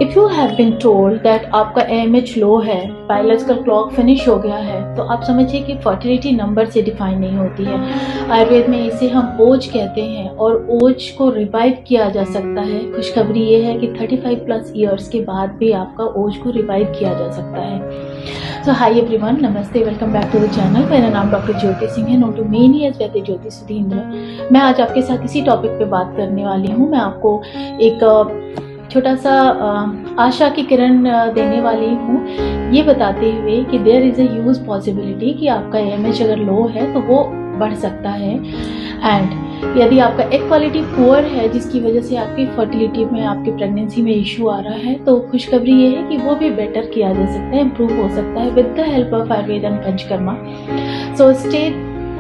If you have been told that आपका AMH low है, biological clock finish हो गया है, तो आप समझिए कि फर्टिलिटी नंबर से डिफाइन नहीं होती है। आयुर्वेद में इसे हम ओज कहते हैं और ओज को रिवाइव किया जा सकता है। खुशखबरी ये है कि 35 प्लस ईयर्स के बाद भी आपका ओज को रिवाइव किया जा सकता है। So hi everyone, namaste, welcome back to the channel. मेरा नाम डॉक्टर ज्योति सिंह है, नोन टू मी एज वैद्य ज्योति सुधींद्र। मैं आज आपके साथ इसी टॉपिक पे बात करने वाली हूँ। मैं आपको एक छोटा सा आशा की किरण देने वाली हूँ, ये बताते हुए कि there is a huge possibility कि आपका AMH अगर लो है तो वो बढ़ सकता है। एंड यदि आपका एग क्वालिटी पुअर है, जिसकी वजह से आपकी फर्टिलिटी में, आपकी प्रेगनेंसी में इशू आ रहा है, तो खुशखबरी ये है कि वो भी बेटर किया जा सकता है, इम्प्रूव हो सकता है with the help of Ayurveda and panchakarma. So stay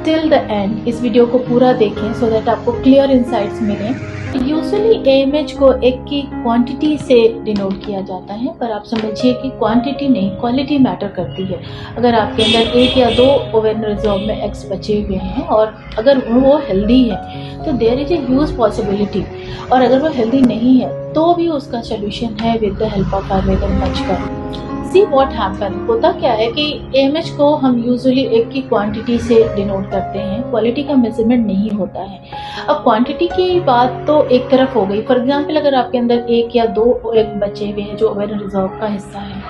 till the end, इस वीडियो को पूरा देखें सो दैट आपको क्लियर इंसाइट्स मिलें। यूजुअली AMH को एक की क्वांटिटी से डिनोट किया जाता है, पर आप समझिए कि क्वांटिटी नहीं, क्वालिटी मैटर करती है। अगर आपके अंदर 1 या 2 ओवेरियन रिजर्व में एग्स बचे हुए हैं और अगर वो हेल्दी है तो there is a huge possibility, और अगर वो हेल्दी नहीं है तो भी उसका सोल्यूशन है with the help of Ayurveda and panchakarma. See what happen, होता क्या है कि AMH को हम यूजुअली एक की क्वांटिटी से डिनोट करते हैं, क्वालिटी का मेजरमेंट नहीं होता है। अब क्वांटिटी की बात तो एक तरफ हो गई। फॉर एग्जांपल, अगर आपके अंदर 1 या 2 एग बचे हुए हैं जो ओवेरियन रिजर्व का हिस्सा है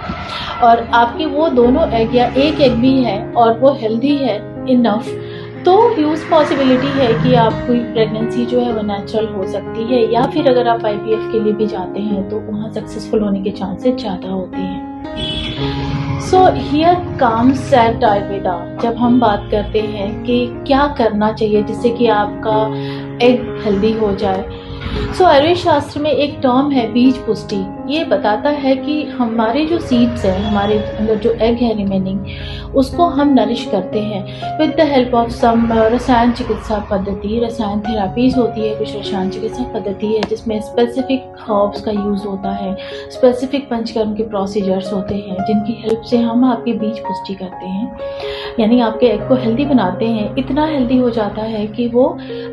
और आपके वो दोनों एग या एक एग भी है और वो हेल्दी है इनफ, तो ह्यूज पॉसिबिलिटी है कि आपकी प्रेगनेंसी जो है वो नेचुरल हो सकती है, या फिर अगर आप IVF के लिए भी जाते हैं तो वहाँ सक्सेसफुल होने के चांसेस ज़्यादा होते हैं। So here comes at Ayurveda, जब हम बात करते हैं कि क्या करना चाहिए जिससे कि आपका एग हेल्दी हो जाए। सो आयुर्वेद शास्त्र में एक टर्म है बीज पुष्टि। ये बताता है कि हमारे जो सीड्स हैं, हमारे अंदर जो एग है रिमेनिंग, उसको हम नरिश करते हैं with the help of some रसायन चिकित्सा पद्धति। रसायन थेरापीज होती है, कुछ रसायन चिकित्सा पद्धति है जिसमें स्पेसिफिक हर्ब्स का यूज़ होता है, स्पेसिफिक पंचकर्म के प्रोसीजर्स होते हैं जिनकी हेल्प से हम आपकी बीज पुष्टि करते हैं, यानी आपके एग को हेल्दी बनाते हैं। इतना हेल्दी हो जाता है कि वो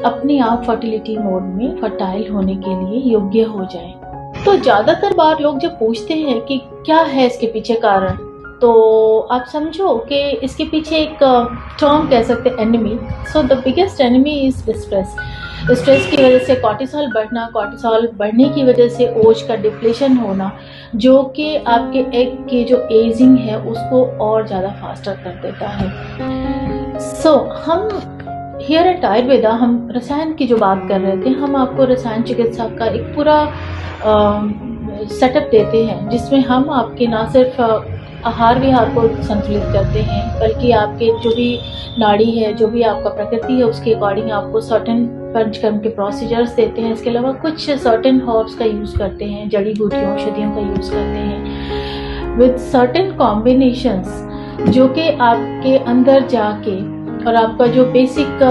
अपने आप फर्टिलिटी मोड में फर्टाइल होने के लिए योग्य हो जाए। तो ज़्यादातर बार लोग जब पूछते हैं कि क्या है इसके पीछे कारण, तो आप समझो कि इसके पीछे एक टर्म कह सकते हैं, enemy. So the biggest enemy is stress. Stress की वजह से कॉर्टिसोल बढ़ना, कॉर्टिसोल बढ़ने की वजह से ओज का डिप्लेशन होना, जो कि आपके एग की जो एजिंग है उसको और ज़्यादा फास्टर कर देता है। सो हम हियर एट आयुर्वेदा हम रसायन की जो बात कर रहे थे, हम आपको रसायन चिकित्सा का एक पूरा सेटअप देते हैं जिसमें हम आपके ना सिर्फ आहार विहार को संतुलित करते हैं, बल्कि आपके जो भी नाड़ी है, जो भी आपका प्रकृति है, उसके अकॉर्डिंग आपको सर्टेन पंचकर्म के प्रोसीजर्स देते हैं। इसके अलावा कुछ सर्टेन हर्ब्स का यूज़ करते हैं, जड़ी बूटियों, औषधियों का यूज़ करते हैं विद सर्टेन कॉम्बिनेशंस, जो कि आपके अंदर जाके और आपका जो बेसिक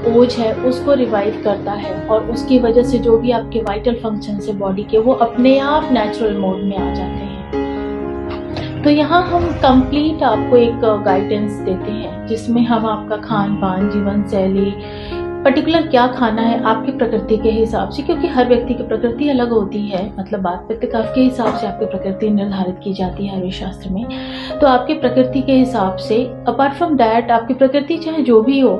ओज है उसको रिवाइव करता है, और उसकी वजह से जो भी आपके वाइटल फंक्शन है बॉडी के, वो अपने आप नेचुरल मोड में आ जाते हैं। तो यहाँ हम कंप्लीट आपको एक गाइडेंस देते हैं जिसमें हम आपका खान पान, जीवन शैली, पर्टिकुलर क्या खाना है आपकी प्रकृति के हिसाब से, क्योंकि हर व्यक्ति की प्रकृति अलग होती है, मतलब बात पित्त कफ के हिसाब से आपकी प्रकृति निर्धारित की जाती है आयुर्वेद शास्त्र में। तो आपकी प्रकृति के हिसाब से, अपार्ट फ्रॉम दैट, आपकी प्रकृति चाहे जो भी हो,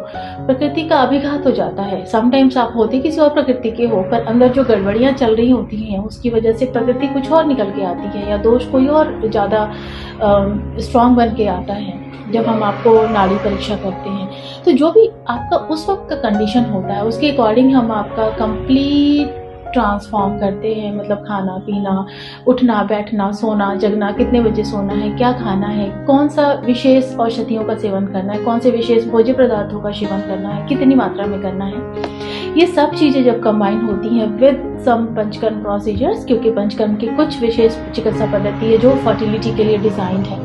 प्रकृति का अभिघात हो जाता है। समटाइम्स आप होते किसी और प्रकृति के हो, पर अंदर जो गड़बड़ियाँ चल रही होती हैं उसकी वजह से प्रकृति कुछ और निकल के आती है, या दोष कोई और ज़्यादा स्ट्रांग बन के आता है जब हम आपको नाड़ी परीक्षा करते हैं। तो जो भी आपका उस वक्त का कंडीशन होता है उसके अकॉर्डिंग हम आपका कंप्लीट ट्रांसफॉर्म करते हैं, मतलब खाना पीना, उठना बैठना, सोना जगना, कितने बजे सोना है, क्या खाना है, कौन सा विशेष औषधियों का सेवन करना है, कौन से विशेष भोज्य पदार्थों का सेवन करना है, कितनी मात्रा में करना है। ये सब चीज़ें जब कंबाइन होती हैं विद सम पंचकर्म प्रोसीजर्स, क्योंकि पंचकर्म की कुछ विशेष चिकित्सा पद्धति है जो फर्टिलिटी के लिए डिजाइन है,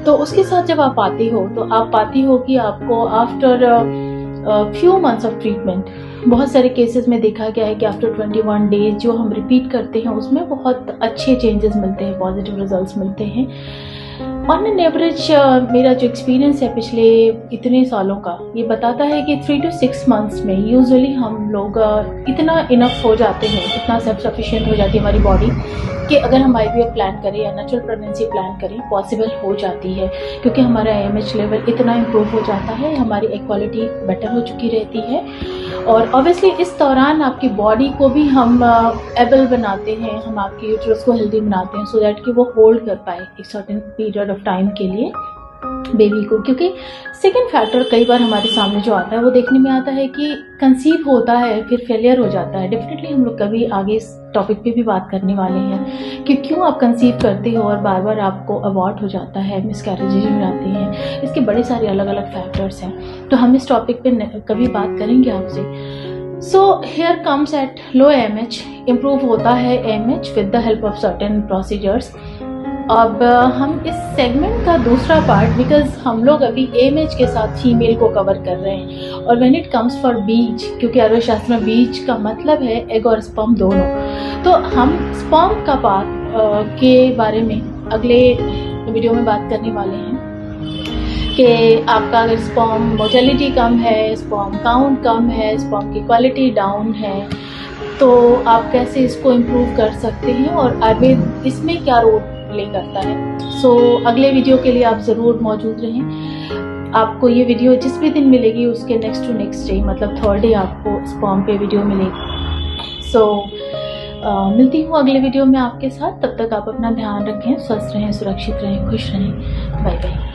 तो उसके साथ जब आप आती हो तो आप पाती हो कि आपको after few months of treatment, बहुत सारे केसेस में देखा गया है कि आफ्टर 21 डेज जो हम रिपीट करते हैं उसमें बहुत अच्छे चेंजेस मिलते हैं, पॉजिटिव रिजल्ट्स मिलते हैं। ऑन एन एवरेज मेरा जो एक्सपीरियंस है पिछले इतने सालों का, ये बताता है कि 3 to 6 मंथ्स में यूजुअली हम लोग इतना इनफ हो जाते हैं, इतना सेल्फ सफिशिएंट हो जाती है हमारी बॉडी कि अगर हम IVF प्लान करें या नेचुरल प्रेगनेंसी प्लान करें पॉसिबल हो जाती है, क्योंकि हमारा AMH लेवल इतना इम्प्रूव हो जाता है, हमारी एग क्वालिटी बेटर हो चुकी रहती है। और ऑब्वियसली इस दौरान आपकी बॉडी को भी हम एबल बनाते हैं, हम आपकी यूट्रस को हेल्दी बनाते हैं सो दैट कि वो होल्ड कर पाए एक सर्टेन पीरियड ऑफ टाइम के लिए बेबी को। क्योंकि सेकेंड फैक्टर कई बार हमारे सामने जो आता है वो देखने में आता है कि कंसीव होता है फिर फेलियर हो जाता है। डेफिनेटली हम लोग कभी आगे इस टॉपिक पे भी बात करने वाले हैं कि क्यों आप कंसीव करते हो और बार बार आपको अबॉर्ट हो जाता है, मिसकैरेजेस हो जाती हैं। इसके बड़े सारे अलग अलग फैक्टर्स हैं, तो हम इस टॉपिक पे कभी बात करेंगे आपसे। So here comes at low AMH, improve होता है AMH with the help of certain procedures. अब हम इस सेगमेंट का दूसरा पार्ट, बिकॉज हम लोग अभी AMH के साथ फीमेल को कवर कर रहे हैं, और व्हेन इट कम्स फॉर बीज, क्योंकि आयुर्वेद शास्त्र में बीज का मतलब है एग और स्पर्म दोनों, तो हम स्पर्म का पार्ट के बारे में अगले वीडियो में बात करने वाले हैं कि आपका अगर स्पर्म मोटिलिटी कम है, स्पर्म काउंट कम है, स्पर्म की क्वालिटी डाउन है, तो आप कैसे इसको इम्प्रूव कर सकते हैं और आयुर्वेद इसमें क्या रोल प्ले करता है। सो अगले वीडियो के लिए आप ज़रूर मौजूद रहें। आपको ये वीडियो जिस भी दिन मिलेगी उसके नेक्स्ट टू नेक्स्ट डे, मतलब थर्ड डे आपको स्पर्म पे वीडियो मिलेगी। सो मिलती हूँ अगले वीडियो में आपके साथ। तब तक आप अपना ध्यान रखें, स्वस्थ रहें, सुरक्षित रहें, खुश रहें। Bye bye.